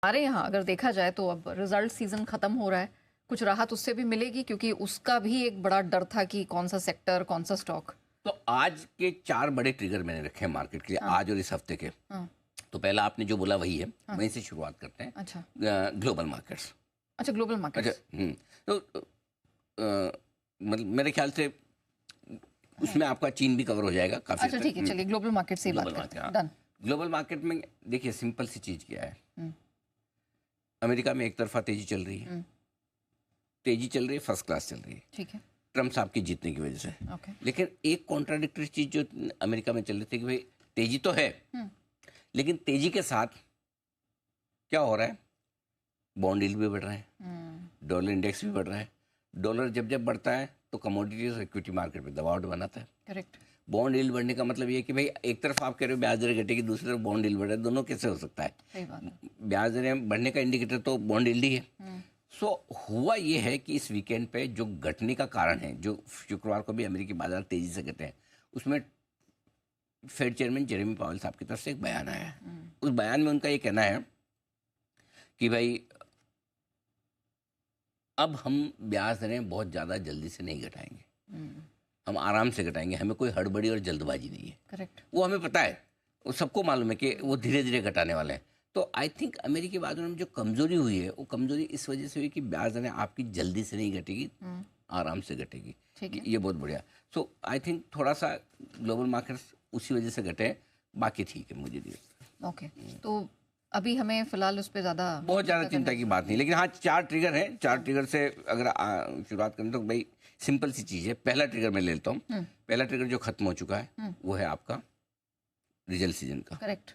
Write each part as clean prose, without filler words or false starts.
हमारे यहाँ अगर देखा जाए तो अब रिजल्ट सीजन खत्म हो रहा है, कुछ राहत उससे भी मिलेगी क्योंकि उसका भी एक बड़ा डर था कि कौन सा सेक्टर कौन सा स्टॉक। तो आज के 4 बड़े ट्रिगर मैंने रखे हैं मार्केट के लिए, हाँ। आज और इस हफ्ते के। हाँ। तो पहला आपने जो बोला वही है, हाँ। वहीं से शुरुआत करते हैं। अच्छा। Global markets. अच्छा, ग्लोबल मार्केट्स। अच्छा। तो मतलब मेरे ख्याल से उसमें आपका चीन भी कवर हो जाएगा काफी। अच्छा ठीक है, चलिए ग्लोबल मार्केट से ही बात करते हैं। डन। ग्लोबल मार्केट में देखिए सिंपल सी चीज क्या है, अमेरिका में एक तरफा तेजी चल रही है, तेजी चल रही है, फर्स्ट क्लास चल रही है, ठीक है, ट्रम्प साहब की जीतने की वजह से। ओके। लेकिन एक कॉन्ट्राडिक्टरी चीज जो अमेरिका में चल रही थी कि भाई तेजी तो है, लेकिन तेजी के साथ क्या हो रहा है, बॉन्ड यील्ड भी बढ़ रहा है, डॉलर इंडेक्स भी बढ़ रहा है। डॉलर जब जब बढ़ता है तो कमोडिटीज और इक्विटी मार्केट पे दबाव बनाता है। करेक्ट। बॉन्ड यील्ड बढ़ने का मतलब ये है कि भाई एक तरफ आप कह रहे हो ब्याज दरें घटेगी, दूसरी तरफ बॉन्ड यील्ड बढ़ रहा है, दोनों कैसे हो सकता है? सही बात है। ब्याज दरें बढ़ने का इंडिकेटर तो बॉन्ड यील्ड ही है। सो हुआ ये है कि इस वीकेंड पे जो घटने का कारण है, जो शुक्रवार को भी अमेरिकी बाजार तेजी से घटे हैं, उसमें फेड चेयरमैन जेरेमी पावेल साहब की तरफ से एक बयान आया है। उस बयान में उनका ये कहना है कि भाई अब हम ब्याज दरें बहुत ज़्यादा जल्दी से नहीं घटाएंगे, हम आराम से घटाएंगे, हमें कोई हड़बड़ी और जल्दबाजी नहीं है। करेक्ट। वो हमें पता है, वो सबको मालूम है कि वो धीरे धीरे घटाने वाले हैं। तो आई थिंक अमेरिकी बाजारों में जो कमजोरी हुई है वो कमजोरी इस वजह से हुई कि ब्याज दरें आपकी जल्दी से नहीं घटेगी, आराम से घटेगी। ये बहुत बढ़िया। सो आई थिंक थोड़ा सा ग्लोबल मार्केट्स उसी वजह से घटे, बाकी ठीक है मुझे भी। ओके। तो अभी हमें फिलहाल उस पर बहुत ज़्यादा चिंता की बात नहीं, लेकिन हाँ 4 ट्रिगर हैं। 4 ट्रिगर से अगर शुरुआत करें तो भाई सिंपल सी चीज़ है। पहला ट्रिगर मैं ले लेता हूँ। पहला ट्रिगर जो खत्म हो चुका है वो है आपका रिजल्ट सीजन का। करेक्ट।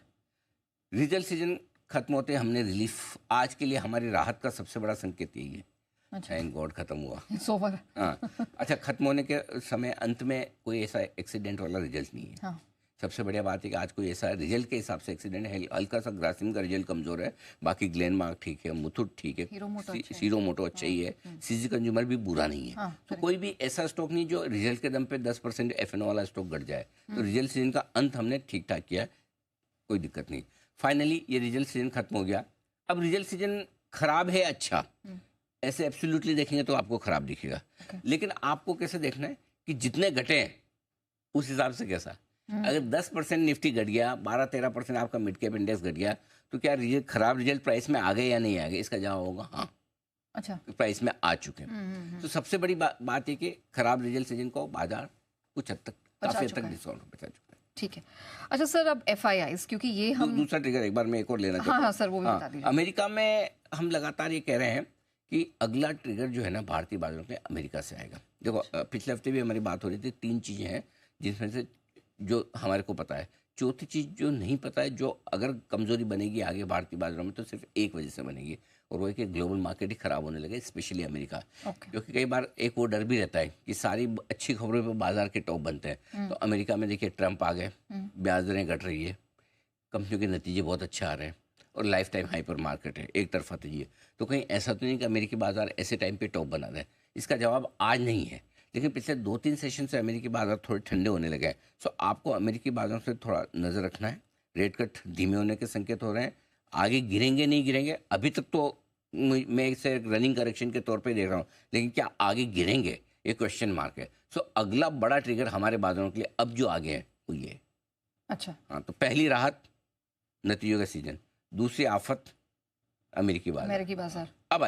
रिजल्ट सीजन खत्म होते हमने रिलीफ, आज के लिए हमारी राहत का सबसे बड़ा संकेत यही है। थैंक गॉड खत्म हुआ। सोवर। हाँ। अच्छा, खत्म होने के समय अंत में कोई ऐसा एक्सीडेंट वाला रिजल्ट नहीं है। हाँ। सबसे बढ़िया बात है कि आज कोई ऐसा रिजल्ट के हिसाब से एक्सीडेंट है, हल्का सा ग्रासिम का रिजल्ट कमजोर है, बाकी ग्लेनमार्क ठीक है, मुथूट ठीक है, हीरो मोटो अच्छा ही है, सीजी कंज्यूमर भी बुरा नहीं है। तो कोई भी ऐसा स्टॉक नहीं जो रिजल्ट के दम पे 10% एफएनओ वाला स्टॉक घट जाए। तो रिजल्ट सीजन का अंत हमने ठीक ठाक किया, कोई दिक्कत नहीं। फाइनली ये रिजल्ट सीजन खत्म हो गया। अब रिजल्ट सीजन खराब है, अच्छा, ऐसे एब्सोल्युटली देखेंगे तो आपको खराब दिखेगा, लेकिन आपको कैसे देखना है कि जितने घटे हैं उस हिसाब से कैसा। अगर 10% निफ्टी घट गया, 12-13% आपका मिड कैप इंडेक्स घट गया, तो क्या रिजल्ट खराब रिजल्ट प्राइस में आ गए या नहीं आ गए? इसका जवाब होगा हाँ। अच्छा, प्राइस में आ चुके हैं। तो सबसे बड़ी बात है कि खराब रिजल्ट सीजन को बाजार कुछ हद तक, काफी हद तक डिस्काउंट बचा चुका है। ठीक है। अच्छा सर, अब FIIs, क्योंकि ये हम दूसरा ट्रिगर एक बार मैं एक और लेना चाहता हूं। हाँ सर, वो भी बता दीजिए। अमेरिका में हम लगातार ये कह रहे हैं कि अगला ट्रिगर जो है ना भारतीय बाजारों में अमेरिका से आएगा। देखो पिछले हफ्ते भी हमारी बात हो रही थी, 3 चीजें हैं जिसमें से जो हमारे को पता है, चौथी चीज जो नहीं पता है, जो अगर कमजोरी बनेगी आगे भारतीय बाजारों में तो सिर्फ एक वजह से बनेगी, और वो है कि ग्लोबल मार्केट ही खराब होने लगे, स्पेशली अमेरिका। क्योंकि कई बार एक वो डर भी रहता है कि सारी अच्छी खबरों पर बाजार के टॉप बनते हैं। तो अमेरिका में देखिए ट्रंप आ गए, ब्याज दरें घट रही है, कंपनियों के नतीजे बहुत अच्छे आ रहे हैं, और लाइफ टाइम हाइपर मार्केट है, एक तरफा तेजी है। तो कहीं ऐसा तो नहीं कि अमेरिकी बाजार ऐसे टाइम पे टॉप बना रहे? इसका जवाब आज नहीं है, लेकिन पिछले 2-3 सेशन से अमेरिकी बाजार थोड़े ठंडे होने लगे हैं। सो आपको अमेरिकी बाजारों से थोड़ा नज़र रखना है। रेट कट धीमे होने के संकेत हो रहे हैं, आगे गिरेंगे नहीं गिरेंगे अभी तक तो मैं इसे रनिंग करेक्शन के तौर पे देख रहा हूँ, लेकिन क्या आगे गिरेंगे ये क्वेश्चन मार्क है। सो अगला बड़ा ट्रिगर हमारे बाजारों के लिए अब जो आगे है वो ये। अच्छा। हाँ, तो पहली राहत नतीजों का सीजन, दूसरी आफत अमेरिकी बाजार। अब